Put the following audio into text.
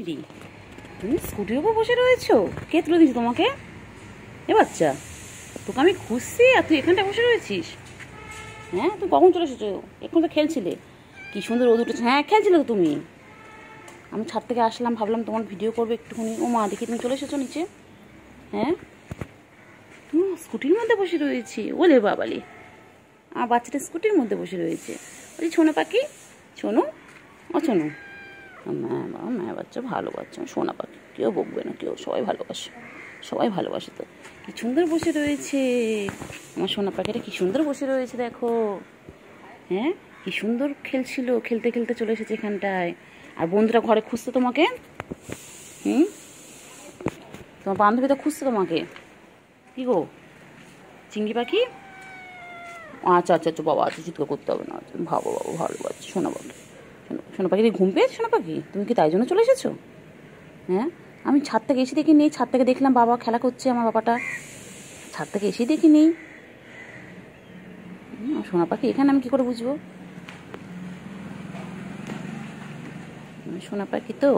লি, তুমি স্কুটির উপর বসে রয়েছো? কে তুলে দিয়েছে তোমাকে? এ বাচ্চা, তোকে আমি খুঁজছি আর তুই এখানটা বসে রয়েছিস? হ্যাঁ, তুমি কখন চলে এসেছো? এখন তো খেলছিলে, কি সুন্দর রোদ উঠেছে। হ্যাঁ, খেলছিলে তো তুমি। আমি ছাদ থেকে আসলাম, ভাবলাম তোমার ভিডিও করবে একটুখানি। ও মা, দেখি তুমি চলে এসেছো নিচে। হ্যাঁ, স্কুটির মধ্যে বসে রয়েছি। ওলে বাবালি, আমার বাচ্চাটা স্কুটির মধ্যে বসে রয়েছে। ওই ছোনো পাখি, শোনো, ও শোনো। মায়া বাচ্চা, ভালো বাচ্চা, সোনা পাখি, কেউ বকবে না, কেউ সবাই ভালোবাসে, সবাই ভালোবাসে। তো কি সুন্দর বসে রয়েছে আমার সোনা পাখিটা, কি সুন্দর বসে রয়েছে দেখো। হ্যাঁ, কি সুন্দর খেলছিল, খেলতে খেলতে চলে এসেছে এখানটায়। আর বন্ধুরা ঘরে খুঁজছে তোমাকে। তোমার বান্ধবী তো খুঁজছে তোমাকে। কি গো চিংড়ি পাখি? আচ্ছা আচ্ছা আচ্ছা বাবা, আচ্ছা চিৎকার করতে হবে না। ভাবো বাবু, ভালো বাচ্চা, সোনা পাখি। সোনা পাখি ঘুম পেয়েছে? সোনা পাখি, তুমি কি তাই জন্য চলে এসেছো? হ্যাঁ, আমি ছাদ থেকে এসে দেখি নেই। ছাদ থেকে দেখলাম বাবা খেলা করছে, আমার বাবাটা। ছাদ থেকে এসেই দেখি নেই। সোনা পাখি এখানে আমি কি করে বুঝবো? সোনা পাখি তো